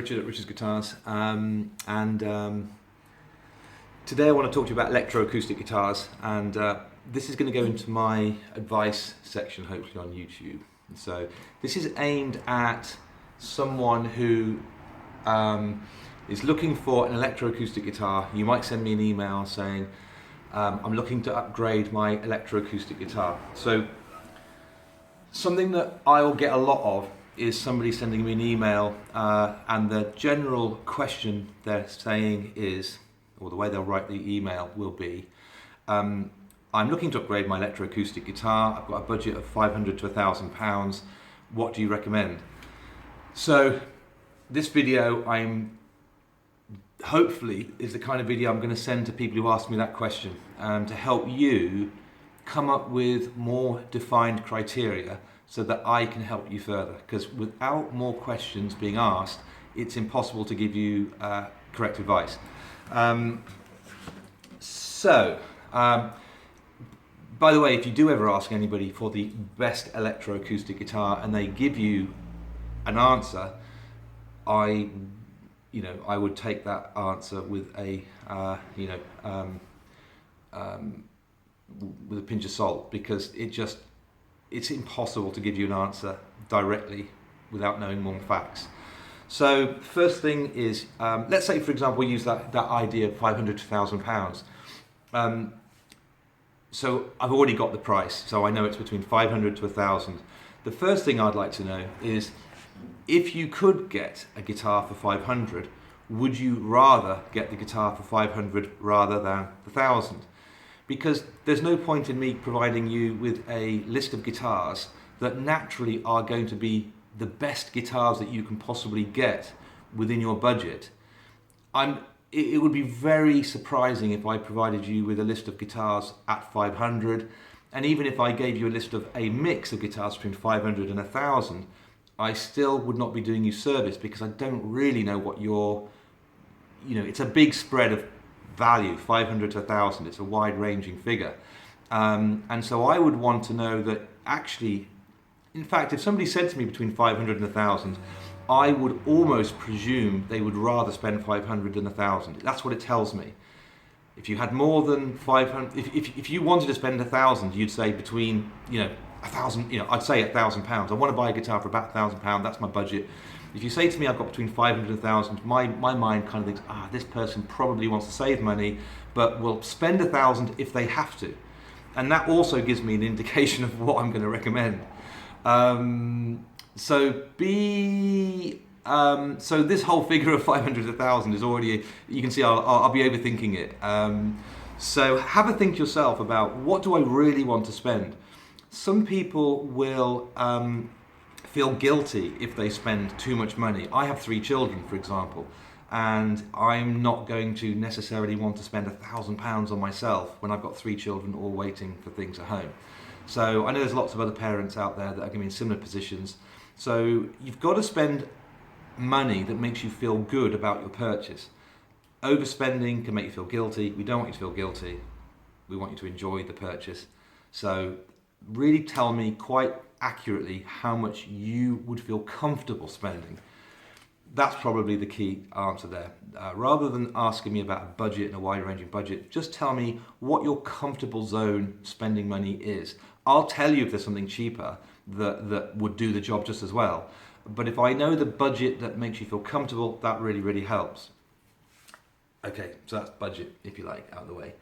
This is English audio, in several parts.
Richard at Richard's Guitars, today I want to talk to you about electro acoustic guitars, and this is going to go into my advice section, hopefully on YouTube. So this is aimed at someone who is looking for an electro acoustic guitar. You might send me an email saying, I'm looking to upgrade my electro acoustic guitar. So something that I'll get a lot of is somebody sending me an email and the general question they're saying is, or the way they'll write the email will be, I'm looking to upgrade my electroacoustic guitar. I've got a budget of £500 to £1,000. What do you recommend? So this video hopefully is the kind of video I'm going to send to people who ask me that question, to help you come up with more defined criteria so that I can help you further, because without more questions being asked, it's impossible to give you correct advice. By the way, if you do ever ask anybody for the best electroacoustic guitar and they give you an answer, I would take that answer with a with a pinch of salt, because it's impossible to give you an answer directly without knowing more facts. So first thing is, let's say for example we use that idea of £500 to £1,000. So I've already got the price, so I know it's between 500 to 1,000. The first thing I'd like to know is, if you could get a guitar for 500, would you rather get the guitar for 500 rather than the 1,000? Because there's no point in me providing you with a list of guitars that naturally are going to be the best guitars that you can possibly get within your budget. It would be very surprising if I provided you with a list of guitars at 500, and even if I gave you a list of a mix of guitars between 500 and 1,000, I still would not be doing you service, because I don't really know what it's a big spread of value, 500 to 1,000, it's a wide-ranging figure. And so I would want to know that actually, in fact, if somebody said to me between 500 and 1,000, I would almost presume they would rather spend 500 than 1,000. That's what it tells me. If you had more than 500, if you wanted to spend 1,000, you'd say between, 1,000, I'd say £1,000. I want to buy a guitar for about £1,000, that's my budget. If you say to me I've got between 500 and 1,000, my mind kind of thinks, this person probably wants to save money, but will spend 1,000 if they have to. And that also gives me an indication of what I'm going to recommend. So this whole figure of 500 to 1,000 is already, you can see I'll be overthinking it. So have a think yourself about, what do I really want to spend? Some people will feel guilty if they spend too much money. I have 3 children, for example, and I'm not going to necessarily want to spend £1,000 on myself when I've got 3 children all waiting for things at home. So I know there's lots of other parents out there that are going to be in similar positions. So you've got to spend money that makes you feel good about your purchase. Overspending can make you feel guilty. We don't want you to feel guilty. We want you to enjoy the purchase. So really tell me quite accurately how much you would feel comfortable spending. That's probably the key answer there. Rather than asking me about a budget and a wide-ranging budget, just tell me what your comfortable zone spending money is. I'll tell you if there's something cheaper that would do the job just as well. But if I know the budget that makes you feel comfortable, that really, really helps. Okay, so that's budget, if you like, out of the way.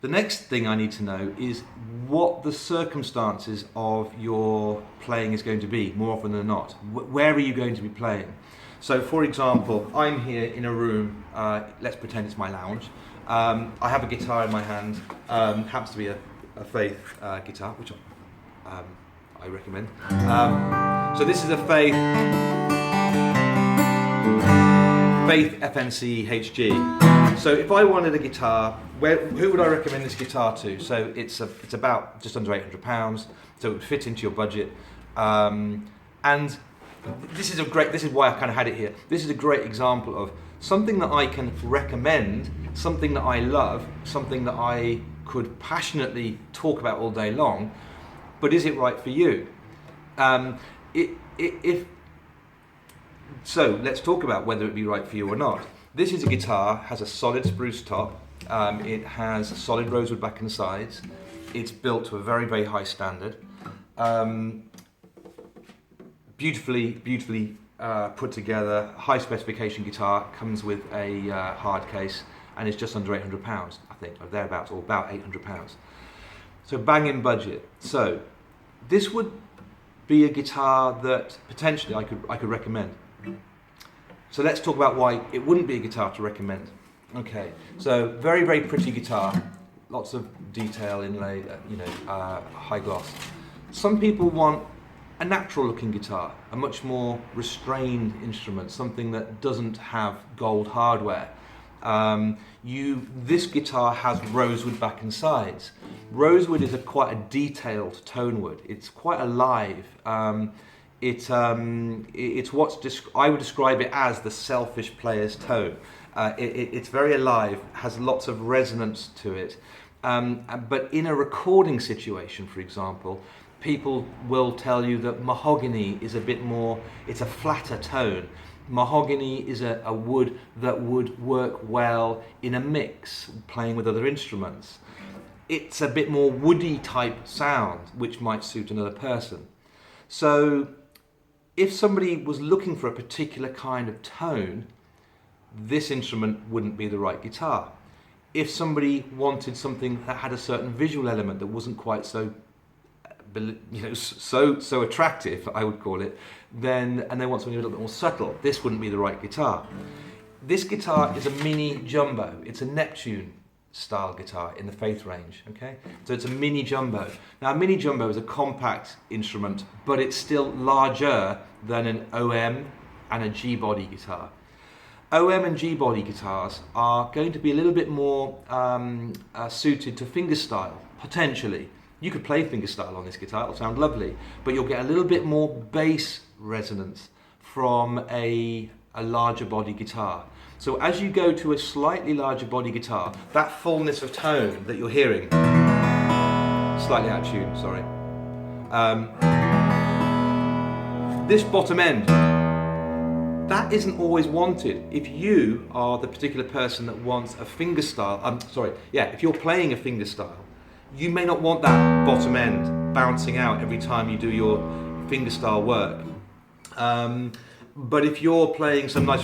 The next thing I need to know is what the circumstances of your playing is going to be, more often than not. Where are you going to be playing? So for example, I'm here in a room, let's pretend it's my lounge. I have a guitar in my hand, happens to be a Faith guitar, which I recommend. So this is a Faith FNC HG. So if I wanted a guitar, who would I recommend this guitar to? So it's about just under £800, so it would fit into your budget. And this is why I kind of had it here. This is a great example of something that I can recommend, something that I love, something that I could passionately talk about all day long, but is it right for you? If So let's talk about whether it be right for you or not. This is a guitar, has a solid spruce top, it has solid rosewood back and sides, it's built to a very, very high standard. Beautifully put together, high specification guitar, comes with a hard case and is just under £800, I think, or thereabouts, or about £800. So bang-in budget. So this would be a guitar that potentially I could recommend. So let's talk about why it wouldn't be a guitar to recommend. Okay, so very, very pretty guitar, lots of detail inlaid, high gloss. Some people want a natural looking guitar, a much more restrained instrument, something that doesn't have gold hardware. This guitar has rosewood back and sides. Rosewood is quite a detailed tone wood. It's quite alive. It's I would describe it as the selfish player's tone. It's very alive, has lots of resonance to it. But in a recording situation, for example, people will tell you that mahogany is a bit more, it's a flatter tone. Mahogany is a wood that would work well in a mix, playing with other instruments. It's a bit more woody type sound, which might suit another person. So if somebody was looking for a particular kind of tone, this instrument wouldn't be the right guitar. If somebody wanted something that had a certain visual element that wasn't quite so attractive, I would call it, and they want something a little bit more subtle, this wouldn't be the right guitar. This guitar is a mini jumbo. It's a Neptune style guitar in the Faith range, okay? So it's a mini jumbo. Now a mini jumbo is a compact instrument, but it's still larger than an OM and a G-body guitar. OM and G-body guitars are going to be a little bit more suited to fingerstyle, potentially. You could play fingerstyle on this guitar, it'll sound lovely, but you'll get a little bit more bass resonance from a larger body guitar. So as you go to a slightly larger body guitar, that fullness of tone that you're hearing, slightly out of tune, sorry. This bottom end, that isn't always wanted. If you are the particular person that wants a fingerstyle, if you're playing a fingerstyle, you may not want that bottom end bouncing out every time you do your fingerstyle work. But if you're playing some nice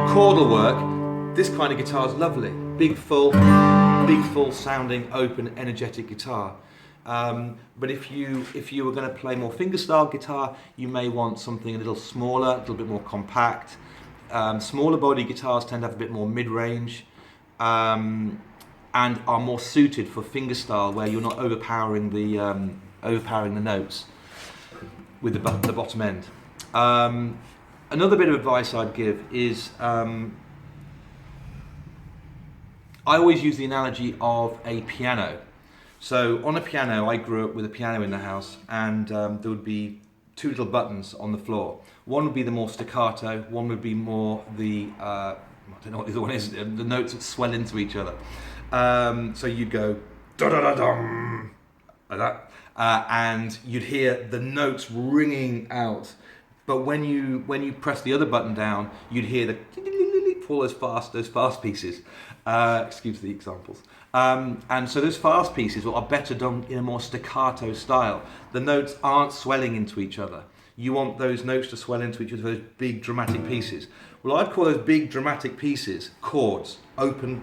chordal work, this kind of guitar is lovely. Big full sounding, open, energetic guitar. But if you were going to play more fingerstyle guitar, you may want something a little smaller, a little bit more compact. Smaller body guitars tend to have a bit more mid-range and are more suited for fingerstyle, where you're not overpowering the notes with the bottom end. Another bit of advice I'd give is I always use the analogy of a piano. So on a piano, I grew up with a piano in the house, and there would be two little buttons on the floor. One would be the more staccato, one would be more the, I don't know what the other one is, the notes that swell into each other. So you'd go da-da-da-dum, like that, and you'd hear the notes ringing out. But when you press the other button down, you'd hear the all those fast pieces. Excuse the examples. And so those fast pieces are better done in a more staccato style. The notes aren't swelling into each other. You want those notes to swell into each other, those big dramatic pieces. Well, I'd call those big dramatic pieces chords,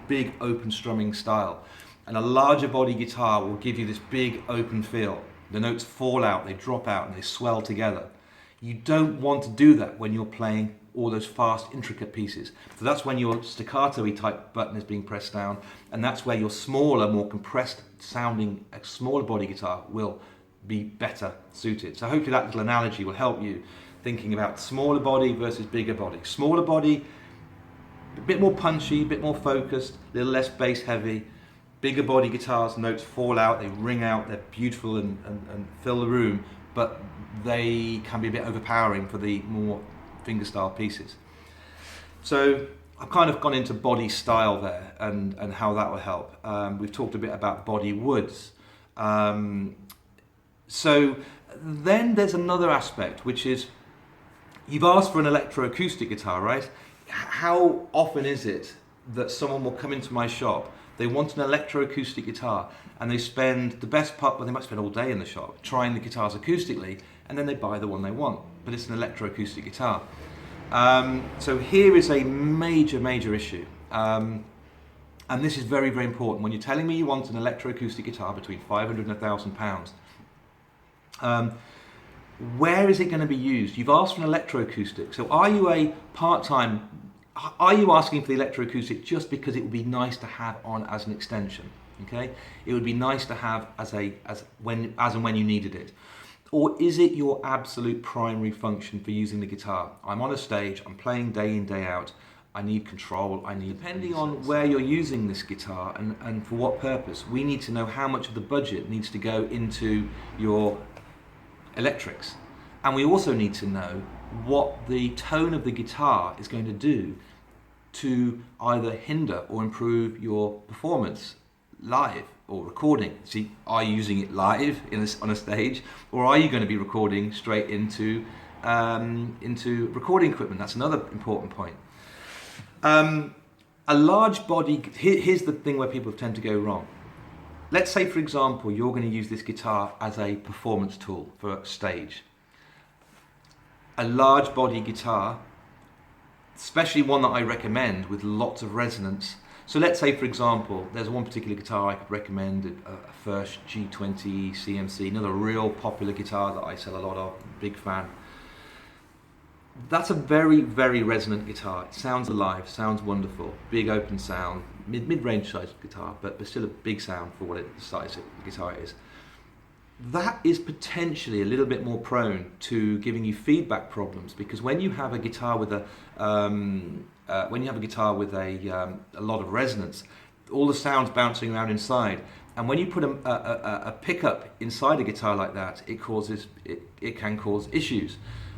big open strumming style. And a larger body guitar will give you this big open feel. The notes fall out, they drop out, and they swell together. You don't want to do that when you're playing all those fast, intricate pieces. So that's when your staccato-y type button is being pressed down, and that's where your smaller, more compressed sounding, smaller body guitar will be better suited. So hopefully that little analogy will help you thinking about smaller body versus bigger body. Smaller body, a bit more punchy, a bit more focused, a little less bass heavy. Bigger body guitars, notes fall out, they ring out, they're beautiful and fill the room, but they can be a bit overpowering for the more fingerstyle pieces. So I've kind of gone into body style there and how that will help. We've talked a bit about body woods. So Then there's another aspect, which is you've asked for an electro acoustic guitar, right? How often is it that someone will come into my shop, they want an electro acoustic guitar, and they spend the best part, well, they might spend all day in the shop trying the guitars acoustically, and then they buy the one they want, but it's an electro acoustic guitar. So here is a major issue. And this is very, very important. When you're telling me you want an electroacoustic guitar between £500 and £1,000, where is it going to be used? You've asked for an electroacoustic. So are you a part-time, are you asking for the electroacoustic just because it would be nice to have on as an extension? Okay, it would be nice to have as and when you needed it. Or is it your absolute primary function for using the guitar? I'm on a stage, I'm playing day in, day out, I need control, depending on where you're using this guitar and for what purpose, we need to know how much of the budget needs to go into your electrics. And we also need to know what the tone of the guitar is going to do to either hinder or improve your performance live or recording. See, are you using it live on a stage, or are you going to be recording straight into recording equipment? That's another important point. A large body, here's the thing where people tend to go wrong. Let's say, for example, you're going to use this guitar as a performance tool for a stage. A large body guitar, especially one that I recommend with lots of resonance. So let's say, for example, there's one particular guitar I could recommend, a First G20 CMC, another real popular guitar that I sell a lot of, big fan. That's a very, very resonant guitar. It sounds alive, sounds wonderful, big open sound, mid-range size guitar, but still a big sound for what the size of the guitar it is. That is potentially a little bit more prone to giving you feedback problems, because when you have a guitar with a lot of resonance, all the sound's bouncing around inside, and when you put a pickup inside a guitar like that, it can cause issues.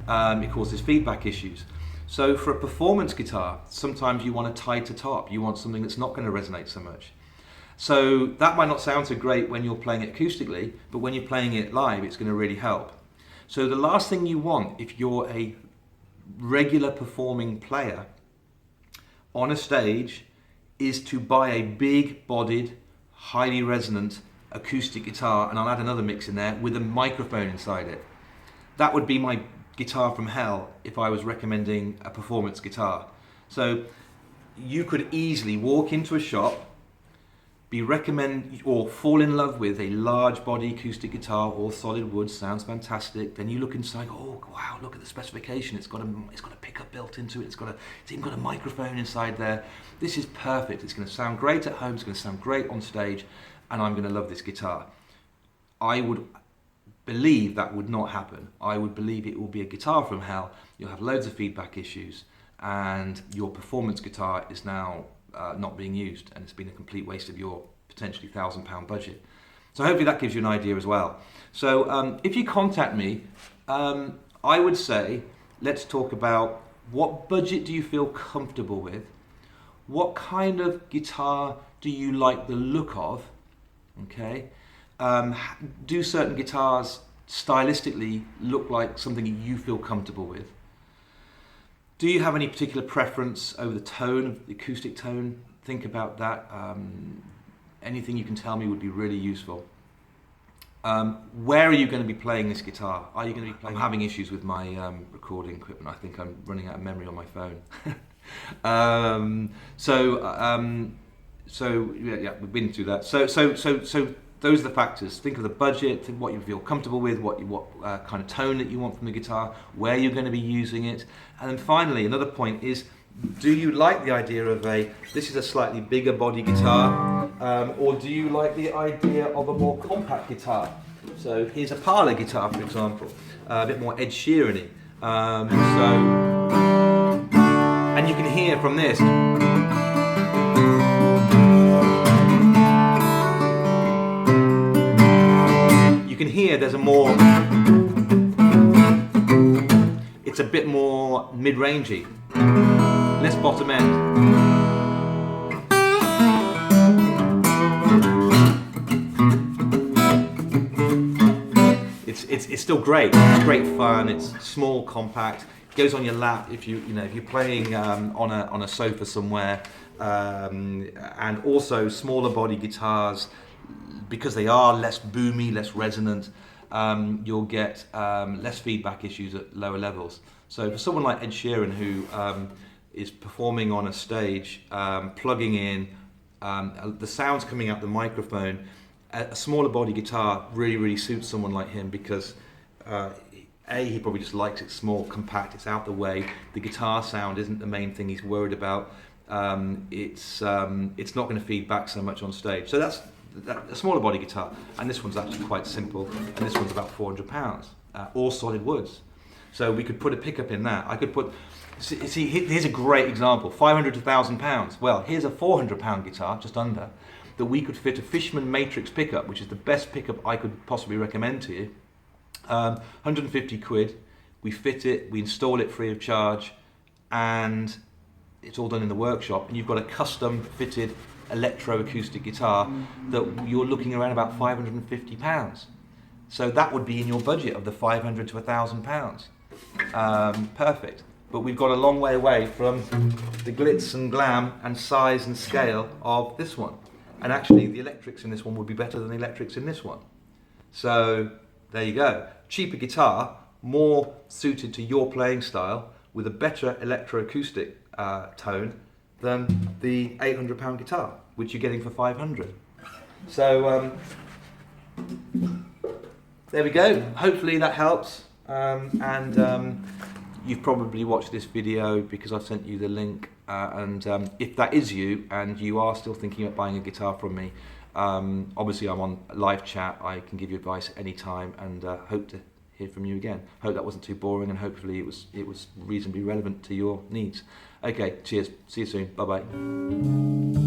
It causes feedback issues. So for a performance guitar, sometimes you want a tighter top. You want something that's not going to resonate so much. So that might not sound so great when you're playing it acoustically, but when you're playing it live, it's going to really help. So the last thing you want, if you're a regular performing player on a stage, is to buy a big-bodied, highly resonant acoustic guitar, and I'll add another mix in there, with a microphone inside it. That would be my guitar from hell if I was recommending a performance guitar. So you could easily walk into a shop, or fall in love with a large body acoustic guitar, all solid wood, sounds fantastic. Then you look inside, oh wow, look at the specification. It's got a pickup built into it. It's even got a microphone inside there. This is perfect. It's going to sound great at home. It's going to sound great on stage, and I'm going to love this guitar. I would believe that would not happen. I would believe it will be a guitar from hell. You'll have loads of feedback issues, and your performance guitar is now not being used, and it's been a complete waste of your potentially £1,000 budget. So hopefully that gives you an idea as well. So if you contact me, I would say let's talk about what budget do you feel comfortable with, what kind of guitar do you like the look of, okay? Do certain guitars stylistically look like something you feel comfortable with? Do you have any particular preference over the tone, the acoustic tone? Think about that. Anything you can tell me would be really useful. Where are you going to be playing this guitar? Are you going to be playing? I'm having issues with my recording equipment. I think I'm running out of memory on my phone. So yeah, we've been through that. So those are the factors. Think of the budget, think what you feel comfortable with, what kind of tone that you want from the guitar, where you're going to be using it. And then finally, another point is, do you like the idea of this is a slightly bigger body guitar, or do you like the idea of a more compact guitar? So here's a parlor guitar, for example, a bit more Ed Sheeran-y. And you can hear from this, you can hear there's a more, it's a bit more mid-rangey, less bottom end. it's still great. It's great fun. It's small, compact. It goes on your lap if if you're playing on a sofa somewhere. And also smaller body guitars, because they are less boomy, less resonant. You'll get less feedback issues at lower levels. So for someone like Ed Sheeran, who is performing on a stage, plugging in the sounds coming out the microphone, a smaller body guitar really suits someone like him, because he probably just likes it small, compact, it's out the way. The guitar sound isn't the main thing he's worried about. It's not going to feed back so much on stage. So that's a smaller body guitar, and this one's actually quite simple, and this one's about £400, all solid woods. So we could put a pickup in that. I could put, see here's a great example, £500 to £1,000. Well, here's a £400 guitar, just under, that we could fit a Fishman Matrix pickup, which is the best pickup I could possibly recommend to you. 150 quid, we fit it, we install it free of charge, and it's all done in the workshop, and you've got a custom fitted Electro Acoustic guitar that you're looking around about £550. So that would be in your budget of the £500 to £1,000. Perfect. But we've got a long way away from the glitz and glam and size and scale of this one. And actually the electrics in this one would be better than the electrics in this one. So there you go. Cheaper guitar, more suited to your playing style, with a better electroacoustic tone than the £800 guitar, which you're getting for £500. So there we go. Hopefully that helps. You've probably watched this video because I've sent you the link. If that is you and you are still thinking about buying a guitar from me, obviously I'm on live chat. I can give you advice anytime, and hope to hear from you again. Hope that wasn't too boring, and hopefully it was reasonably relevant to your needs. Okay, cheers. See you soon. Bye bye.